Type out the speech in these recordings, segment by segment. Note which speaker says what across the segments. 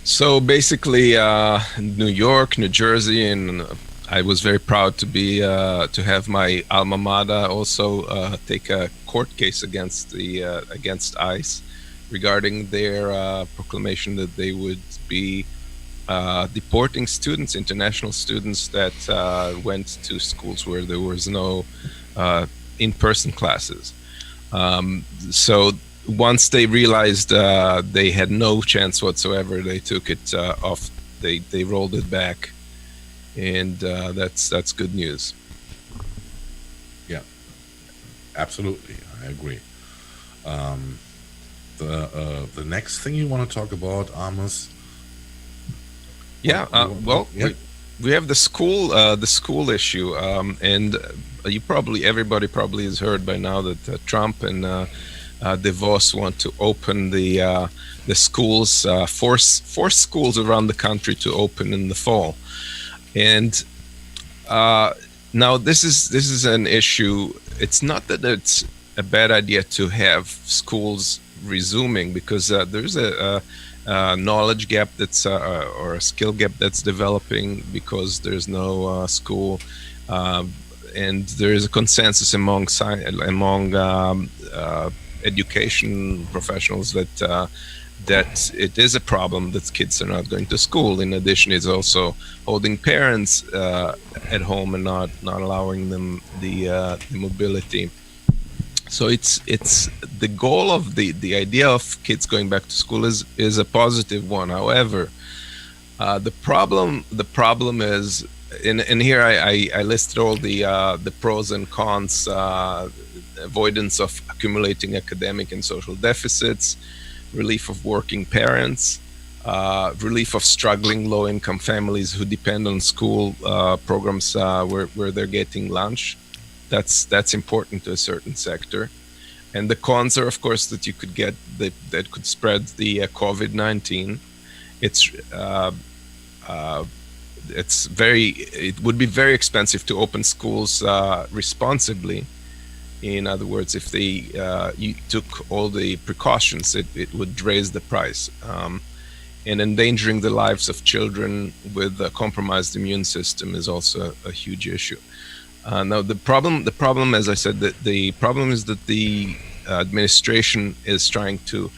Speaker 1: So basically, New York, New Jersey, and I was very proud to be to have my alma mater also take a court case against the against ICE regarding their proclamation that they would be deporting students, international students that went to schools where there was no in-person classes. So once they realized they had no chance whatsoever, they took it off. They rolled it back, and that's good news.
Speaker 2: Yeah, absolutely, I agree. The next thing you want to talk about, Amos?
Speaker 1: Yeah. Well,
Speaker 2: Yeah.
Speaker 1: we have the school issue, and everybody probably has heard by now that Trump and DeVos want to open the schools, force schools around the country to open in the fall, and now this is an issue. It's not that it's a bad idea to have schools resuming, because there's a knowledge gap that's or a skill gap that's developing because there's no school, and there is a consensus among education professionals that it is a problem that kids are not going to school. In addition, it's also holding parents at home and not allowing them the mobility. So it's the goal of the idea of kids going back to school is a positive one. However, the problem is, and here I listed all the pros and cons: avoidance of accumulating academic and social deficits, relief of working parents, relief of struggling low-income families who depend on school programs where they're getting lunch. That's important to a certain sector. And the cons are, of course, that you could get that could spread the COVID-19. It would be very expensive to open schools responsibly. In other words, if you took all the precautions, it would raise the price. And endangering the lives of children with a compromised immune system is also a huge issue. Now, the problem, as I said, the problem is that the administration is trying to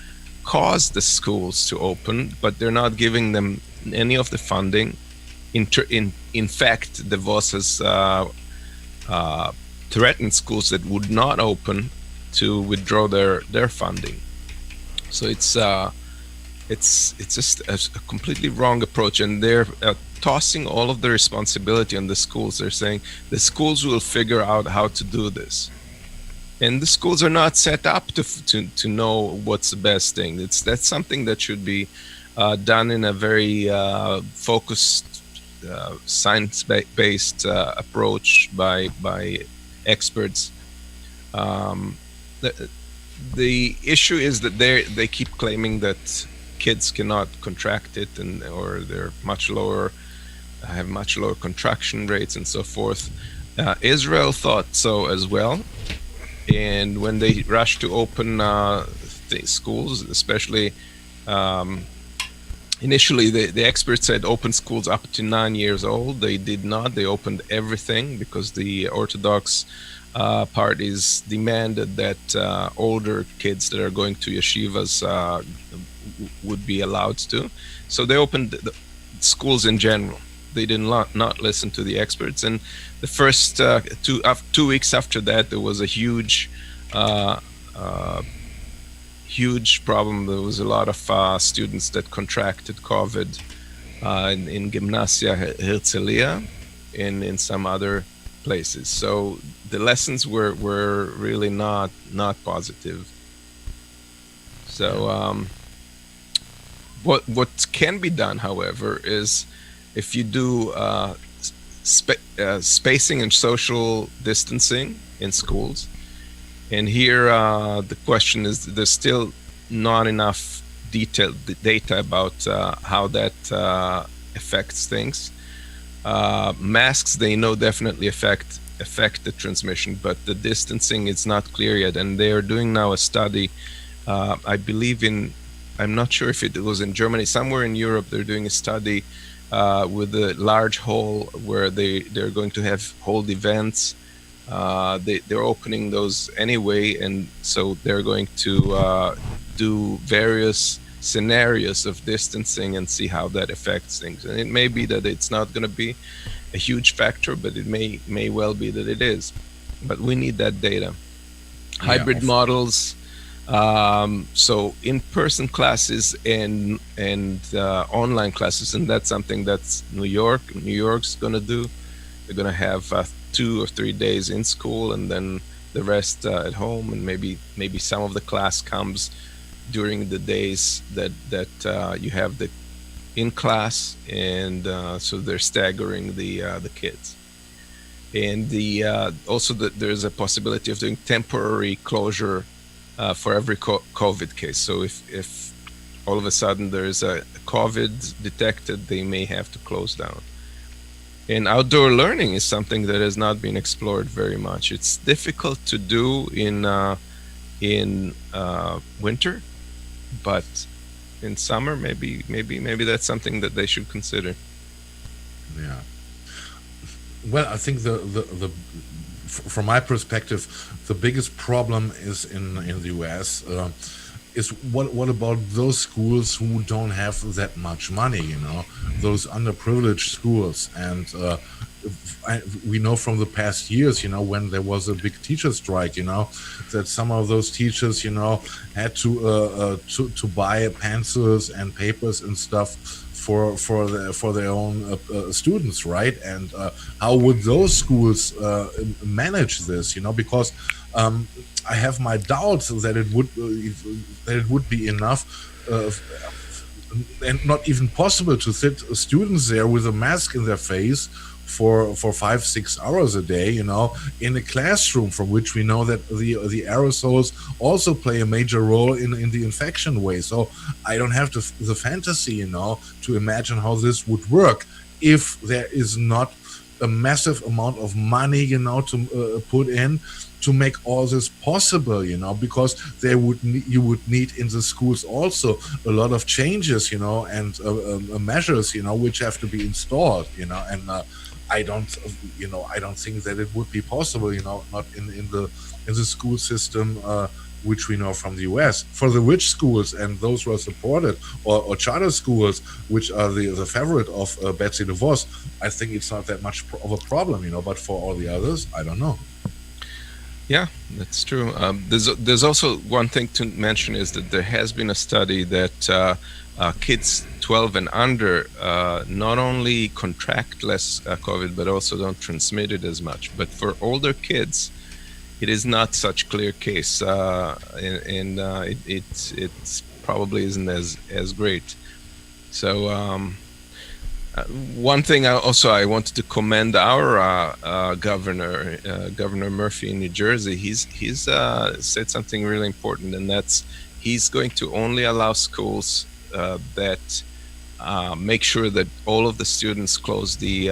Speaker 1: cause the schools to open, but they're not giving them any of the funding. In fact, DeVos has threatened schools that would not open to withdraw their funding. So it's just a completely wrong approach, and they're tossing all of the responsibility on the schools. They're saying the schools will figure out how to do this, and the schools are not set up to know what's the best thing. That's something that should be done in a very focused, science-based approach by experts. The issue is that they keep claiming that kids cannot contract it, or they're have much lower contraction rates and so forth. Israel thought so as well, and when they rushed to open schools, especially initially the experts said open schools up to 9 years old. They did not. They opened everything because the Orthodox parties demanded that older kids that are going to yeshivas would be allowed to. So they opened the schools in general. They did not listen to the experts. And the first 2 weeks after that, there was a huge problem. There was a lot of students that contracted COVID in Gymnasia Herzliya and in some other places. So the lessons were really not positive. So what can be done, however, is if you do spacing and social distancing in schools. And here the question is, there's still not enough detailed data about how that affects things. Masks, they know, definitely affect the transmission, but the distancing is not clear yet. And they are doing now a study, I believe in I'm not sure if it was in Germany, somewhere in Europe, they're doing a study with a large hall where they're going to hold events. They're opening those anyway, and so they're going to do various scenarios of distancing and see how that affects things. And it may be that it's not going to be a huge factor, but it may well be that it is. But we need that data. Hybrid models. So in-person classes and online classes, and that's something that's New York's going to do. They're going to have 2 or 3 days in school, and then the rest at home, and maybe some of the class comes during the days that you have the in class, and so they're staggering the kids. And also there's a possibility of doing temporary closure for every COVID case. So if all of a sudden there's a COVID detected, they may have to close down. And outdoor learning is something that has not been explored very much. It's difficult to do in winter, but in summer, maybe that's something that they should consider.
Speaker 2: Yeah. Well, I think the from my perspective, the biggest problem is in the US. Is what about those schools who don't have that much money? You know, those underprivileged schools, and we know from the past years, you know, when there was a big teacher strike, you know, that some of those teachers, you know, had to buy pencils and papers and stuff for their own students, right? And how would those schools manage this? You know, because I have my doubts that it would be enough and not even possible to sit students there with a mask in their face for 5-6 hours a day, you know, in a classroom from which we know that the aerosols also play a major role in the infection way. So I don't have the fantasy, you know, to imagine how this would work if there is not a massive amount of money, you know, to put in to make all this possible, you know, because you would need in the schools also a lot of changes, you know, and measures, you know, which have to be installed, you know, and I don't think that it would be possible, you know, not in the school system which we know from the US. For the rich schools and those who are supported, or charter schools, which are the favorite of Betsy DeVos, I think it's not that much of a problem, you know, but for all the others, I don't know.
Speaker 1: Yeah, that's true. There's also one thing to mention is that there has been a study that kids 12 and under not only contract less COVID, but also don't transmit it as much. But for older kids, it is not such clear case, and it's probably isn't as great. So one thing I wanted to commend our governor, Governor Murphy in New Jersey. He's said something really important, and that's he's going to only allow schools that make sure that all of the students close the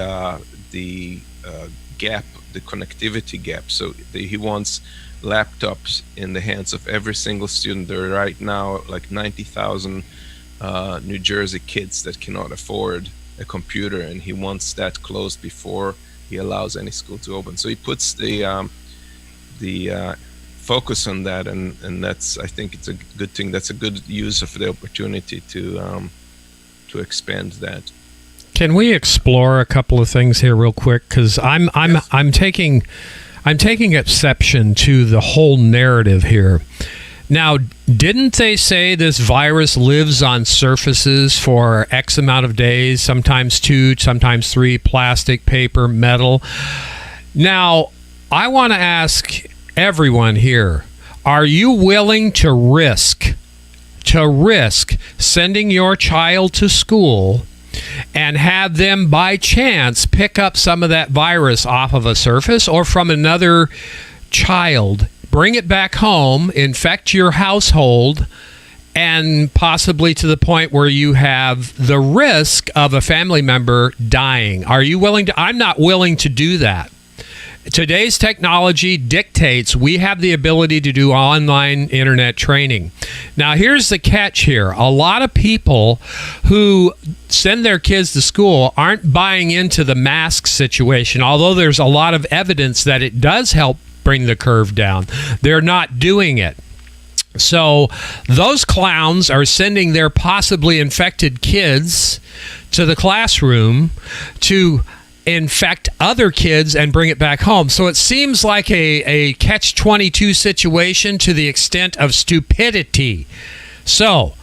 Speaker 1: gap, the connectivity gap. So he wants laptops in the hands of every single student. There are right now like 90,000 New Jersey kids that cannot afford a computer, and he wants that closed before he allows any school to open. So he puts the focus on that, and that's, I think it's a good thing. That's a good use of the opportunity to expand that.
Speaker 3: Can we explore a couple of things here real quick? Because I'm taking exception to the whole narrative here. Now, didn't they say this virus lives on surfaces for X amount of days, sometimes 2, sometimes 3, plastic, paper, metal? Now, I want to ask everyone here, are you willing to risk sending your child to school and have them by chance pick up some of that virus off of a surface or from another child, bring it back home, infect your household, and possibly to the point where you have the risk of a family member dying? Are you willing to? I'm not willing to do that. Today's technology dictates we have the ability to do online internet training. Now, here's the catch here. A lot of people who send their kids to school aren't buying into the mask situation, although there's a lot of evidence that it does help bring the curve down. They're not doing it. So those clowns are sending their possibly infected kids to the classroom to infect other kids and bring it back home. So it seems like a catch-22 situation to the extent of stupidity. So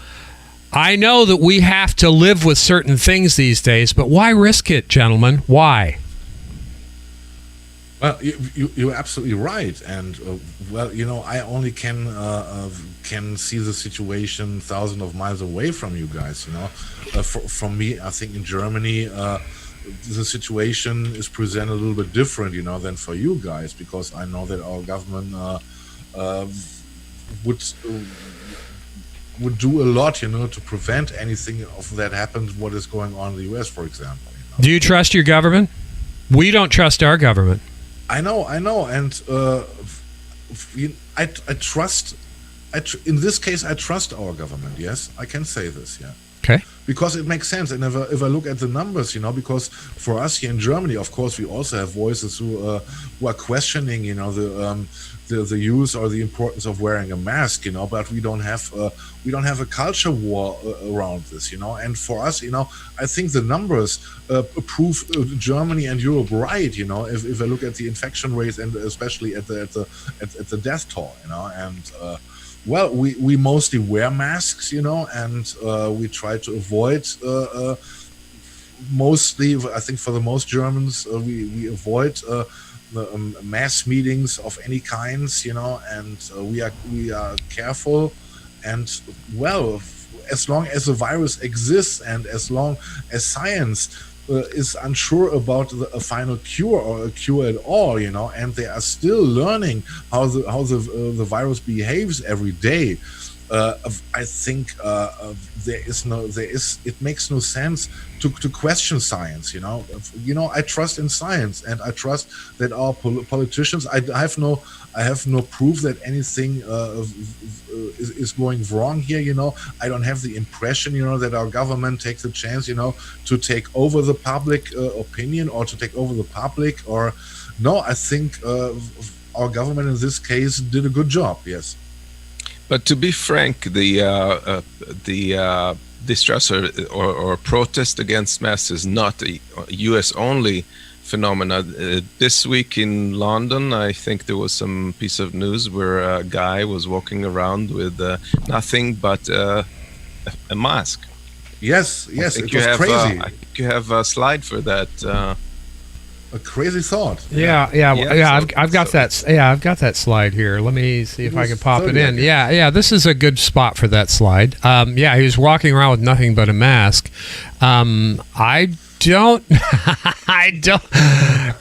Speaker 3: I know that we have to live with certain things these days, but why risk it, gentlemen? Why?
Speaker 2: Well, you're absolutely right, and I only can see the situation thousands of miles away from you guys. From me, I think in Germany, the situation is presented a little bit different, than for you guys, because I know that our government would do a lot, to prevent anything of that happens. What is going on in the U.S., for example.
Speaker 3: Do you trust your government? We don't trust our government.
Speaker 2: I know, and I trust. In this case, I trust our government. Yes, I can say this. Yeah.
Speaker 3: Okay.
Speaker 2: Because it makes sense, and if I look at the numbers, because for us here in Germany, of course, we also have voices who are questioning, the use or the importance of wearing a mask, but we don't have a culture war around this, and for us, I think the numbers prove Germany and Europe right, if I look at the infection rates and especially at the death toll, and well, we mostly wear masks, and we try to avoid mostly, I think for the most Germans, we avoid mass meetings of any kinds, and we are careful. And well, as long as the virus exists and as long as science is unsure about a final cure or a cure at all, and they are still learning how the virus behaves every day. I think it makes no sense to question science. I trust in science, and I trust that our politicians. I have no proof that anything is going wrong here. I don't have the impression, that our government takes a chance, to take over the public opinion or to take over the public. Or no, I think our government in this case did a good job. Yes.
Speaker 1: But to be frank, the distrust or protest against masks is not a U.S. only phenomena. This week in London, I think there was some piece of news where a guy was walking around with nothing but a mask.
Speaker 2: Yes, it was crazy.
Speaker 1: I think you have a slide for that.
Speaker 2: A crazy thought.
Speaker 3: Yeah. I've got that. Yeah, I've got that slide here. Let me see if I can pop it in. Yeah. This is a good spot for that slide. He was walking around with nothing but a mask. I don't.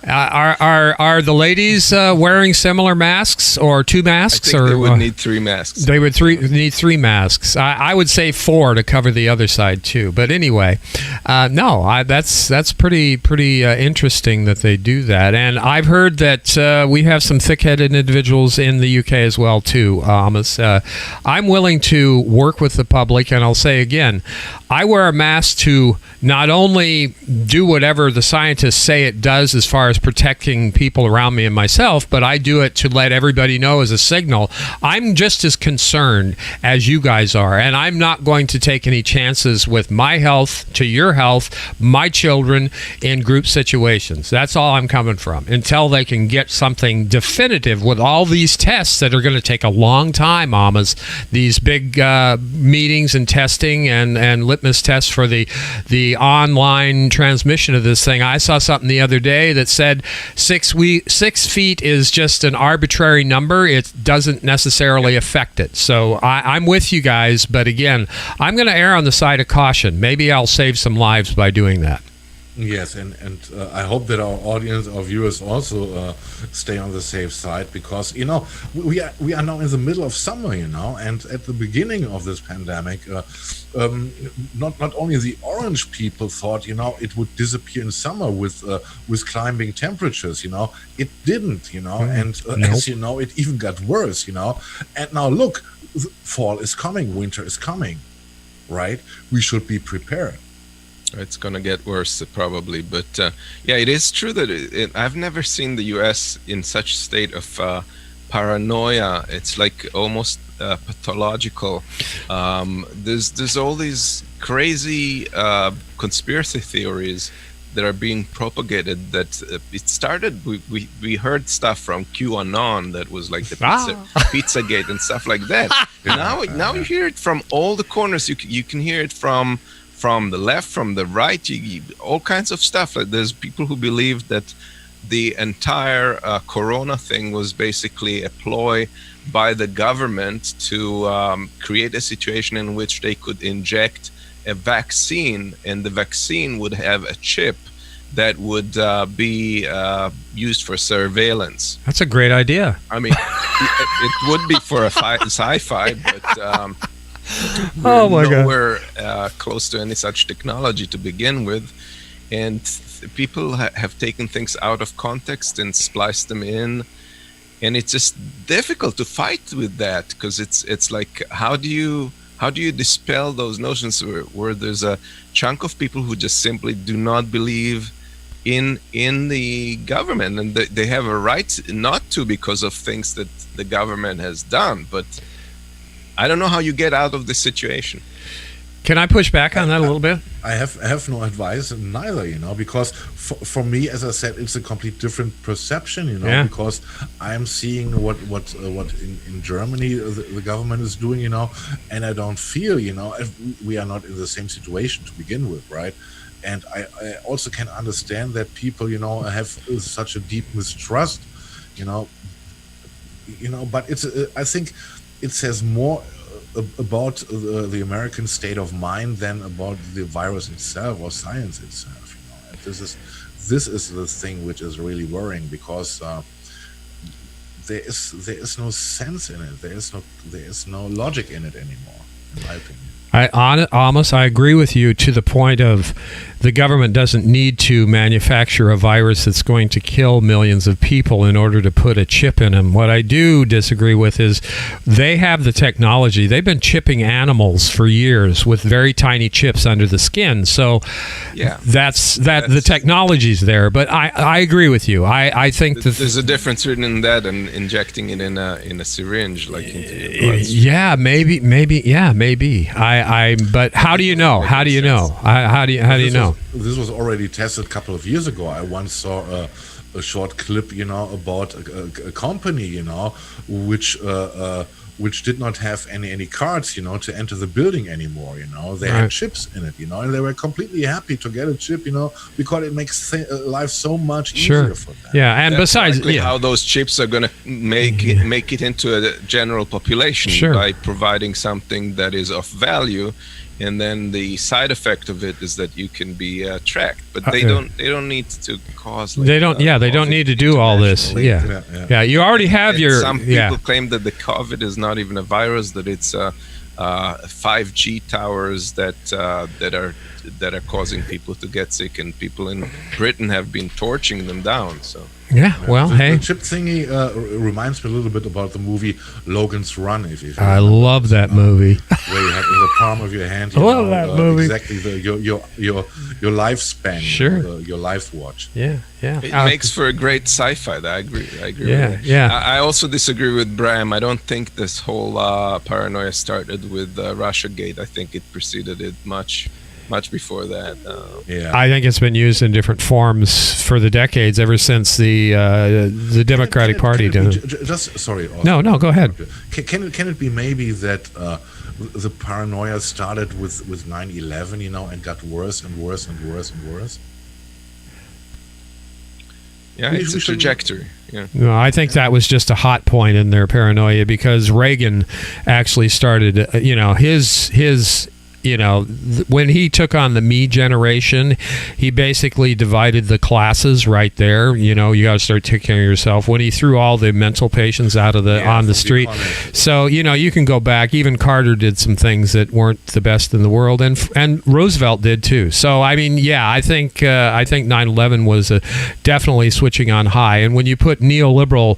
Speaker 3: Are the ladies wearing similar masks or two masks?
Speaker 1: I think they would need three masks.
Speaker 3: They would need three masks. I would say four to cover the other side too. But anyway, that's pretty interesting that they do that. And I've heard that we have some thick-headed individuals in the UK as well too. Amos, I'm willing to work with the public, and I'll say again, I wear a mask to not only do whatever the scientists say it does as far as protecting people around me and myself, but I do it to let everybody know as a signal. I'm just as concerned as you guys are, and I'm not going to take any chances with my health to your health, my children, in group situations. That's all I'm coming from, until they can get something definitive with all these tests that are going to take a long time, Amos. These big meetings and testing and litmus tests for the online transmission of this thing. I saw something the other day that said 6 feet is just an arbitrary number. It doesn't necessarily affect it. So I'm with you guys, but again, I'm going to err on the side of caution. Maybe I'll save some lives by doing that.
Speaker 2: Yes, and I hope that our audience, our viewers, also stay on the safe side, because we are now in the middle of summer, and at the beginning of this pandemic, not only the orange people thought it would disappear in summer with climbing temperatures, it didn't, and
Speaker 3: Nope.
Speaker 2: as you know, it even got worse, and now look, fall is coming, winter is coming, right? We should be prepared.
Speaker 1: It's going to get worse probably, but yeah, it is true that I've never seen the US in such state of paranoia. It's like almost pathological. There's all these crazy conspiracy theories that are being propagated. That it started. We heard stuff from QAnon that was like the Pizzagate and stuff like that. Now you hear it from all the corners. You can hear it from the left, from the right, all kinds of stuff. Like there's people who believe that the entire corona thing was basically a ploy by the government to create a situation in which they could inject a vaccine, and the vaccine would have a chip that would be used for surveillance.
Speaker 3: That's a great idea.
Speaker 1: I mean, it would be for a sci-fi, but
Speaker 3: Oh my God.
Speaker 1: nowhere close to any such technology to begin with, and people have taken things out of context and spliced them in, and it's just difficult to fight with that, because it's like, how do you dispel those notions where there's a chunk of people who just simply do not believe in the government, and they have a right not to, because of things that the government has done. But I don't know how you get out of this situation.
Speaker 3: Can I push back on that a little bit?
Speaker 2: I have no advice neither, because for me, as I said, it's a complete different perception,
Speaker 3: Yeah.
Speaker 2: because I'm seeing what in Germany the government is doing, and I don't feel, if we are not in the same situation to begin with, right? And I also can understand that people, have such a deep mistrust, but it's I think it says more about the American state of mind than about the virus itself or science itself. And this is the thing which is really worrying, because there is no sense in it. There is no logic in it anymore, in my opinion.
Speaker 3: Amos, I agree with you to the point of the government doesn't need to manufacture a virus that's going to kill millions of people in order to put a chip in them. What I do disagree with is they have the technology. They've been chipping animals for years with very tiny chips under the skin. So
Speaker 1: Yeah,
Speaker 3: that's the technology's there. But I agree with you. I think that
Speaker 1: there's a difference in that and injecting it in a syringe, like into your blood.
Speaker 3: yeah, maybe. But how do you know? How do you know? How do you know?
Speaker 2: This was already tested a couple of years ago. I once saw a short clip, about a company, which did not have any cards, to enter the building anymore. They
Speaker 3: Right.
Speaker 2: had chips in it, and they were completely happy to get a chip, because it makes life so much easier
Speaker 3: Sure.
Speaker 2: for them.
Speaker 3: Yeah, and
Speaker 1: That's
Speaker 3: besides,
Speaker 1: likely
Speaker 3: yeah.
Speaker 1: how those chips are going to make it into a general population,
Speaker 3: Sure.
Speaker 1: by providing something that is of value, and then the side effect of it is that you can be tracked. But they don't need to cause. Like,
Speaker 3: They don't. They don't need to do all this.
Speaker 1: internationally.
Speaker 3: Yeah. You already have
Speaker 1: And
Speaker 3: your.
Speaker 1: some people
Speaker 3: Yeah.
Speaker 1: claim that the COVID is not even a virus; that it's 5G towers that are causing people to get sick, and people in Britain have been torching them down. So
Speaker 3: Yeah. Well,
Speaker 2: the
Speaker 3: hey,
Speaker 2: chip thingy reminds me a little bit about the movie Logan's Run. If you
Speaker 3: I love that movie.
Speaker 2: where you have in the palm of your hand,
Speaker 3: I love that movie.
Speaker 2: exactly your lifespan,
Speaker 3: Sure.
Speaker 2: your life watch.
Speaker 3: Yeah.
Speaker 1: it makes for a great sci-fi. I agree.
Speaker 3: Yeah,
Speaker 1: with that.
Speaker 3: yeah.
Speaker 1: I also disagree with Bram. I don't think this whole paranoia started with Russiagate. I think it preceded it much before that.
Speaker 2: Yeah,
Speaker 3: I think it's been used in different forms for the decades, ever since the Democratic Party
Speaker 2: Can
Speaker 3: did
Speaker 2: it
Speaker 3: it.
Speaker 2: be just sorry.
Speaker 3: No, go ahead.
Speaker 2: Can it be maybe that the paranoia started with 9/11, and got worse and worse and worse and worse?
Speaker 1: Yeah, it's a trajectory. Yeah.
Speaker 3: No, I think that was just a hot point in their paranoia, because Reagan actually started, his when he took on the me generation, he basically divided the classes right there. You got to start taking care of yourself. When he threw all the mental patients out of on the street. So, you can go back. Even Carter did some things that weren't the best in the world, and Roosevelt did too. So, I mean, I think 9/11 was definitely switching on high. And when you put neoliberal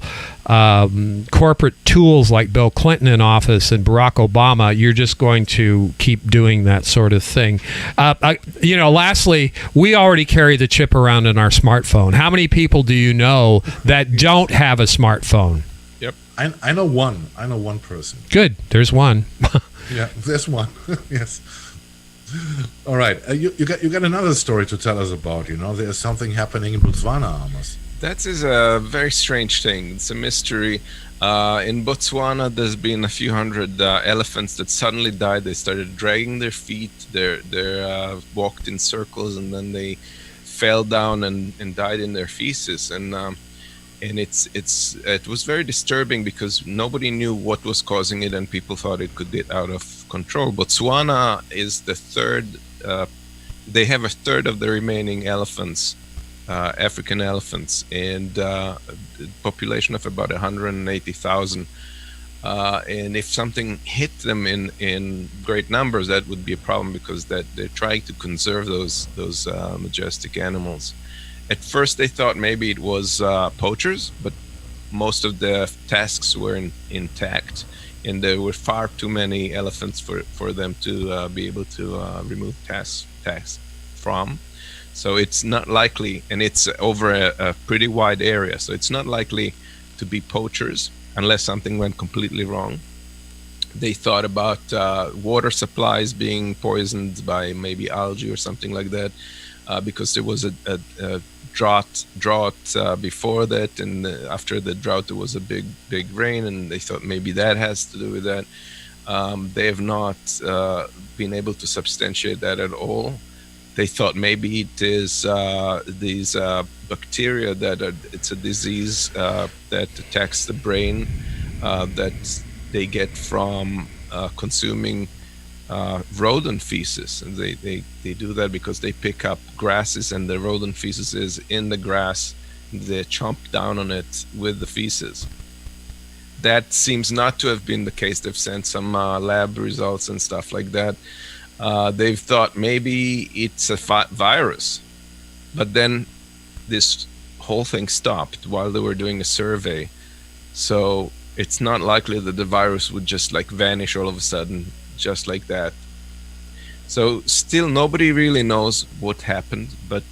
Speaker 3: corporate tools like Bill Clinton in office and Barack Obama, you're just going to keep doing that sort of thing. Lastly, we already carry the chip around in our smartphone. How many people do you know that don't have a smartphone?
Speaker 1: Yep.
Speaker 2: I know one. I know one person.
Speaker 3: Good. There's one.
Speaker 2: Yeah, there's one. Yes. All right. You got another story to tell us about. There's something happening in Botswana, Amos.
Speaker 1: That is a very strange thing. It's a mystery. In Botswana, there's been a few hundred elephants that suddenly died. They started dragging their feet. They walked in circles, and then they fell down and died in their feces. And it was very disturbing because nobody knew what was causing it, and people thought it could get out of control. Botswana is the third. They have a third of the remaining elephants. African elephants, and a population of about 180,000. And if something hit them in great numbers, that would be a problem because that they're trying to conserve those majestic animals. At first, they thought maybe it was poachers, but most of the tasks were intact, and there were far too many elephants for them to be able to remove tasks from. So it's not likely, and it's over a pretty wide area, so it's not likely to be poachers unless something went completely wrong. They thought about water supplies being poisoned by maybe algae or something like that, because there was a drought before that, and after the drought there was a big rain, and they thought maybe that has to do with that. They have not been able to substantiate that at all. They thought maybe it is these bacteria it's a disease that attacks the brain that they get from consuming rodent feces. And they do that because they pick up grasses, and the rodent feces is in the grass. They chomp down on it with the feces. That seems not to have been the case. They've sent some lab results and stuff like that. They've thought maybe it's a virus, but then this whole thing stopped while they were doing a survey. So it's not likely that the virus would just vanish all of a sudden, just like that. So still nobody really knows what happened, but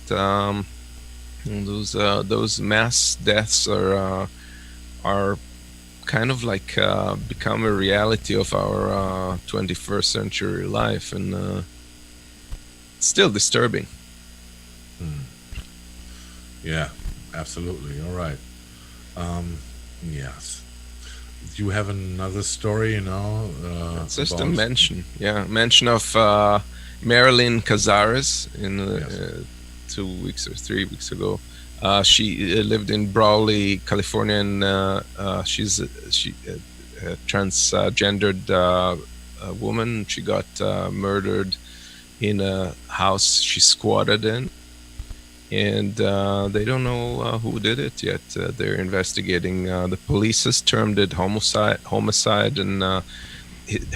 Speaker 1: those mass deaths are kind of become a reality of our 21st century life, and it's still disturbing.
Speaker 2: Yeah, absolutely. All right. Yes. Do you have another story?
Speaker 1: It's just a mention. Yeah, mention of Marilyn Cazares in 2 weeks or 3 weeks ago. She lived in Brawley, California, and she's a transgendered woman. She got murdered in a house she squatted in, and they don't know who did it yet. They're investigating. The police has termed it homicide, and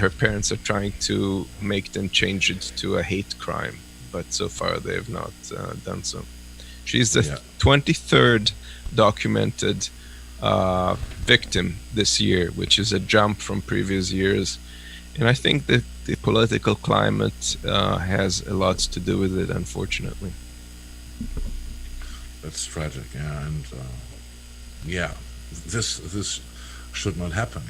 Speaker 1: her parents are trying to make them change it to a hate crime, but so far they have not done so. She's the 23rd documented victim this year, which is a jump from previous years. And I think that the political climate has a lot to do with it, unfortunately.
Speaker 2: That's tragic, yeah. And this should not happen,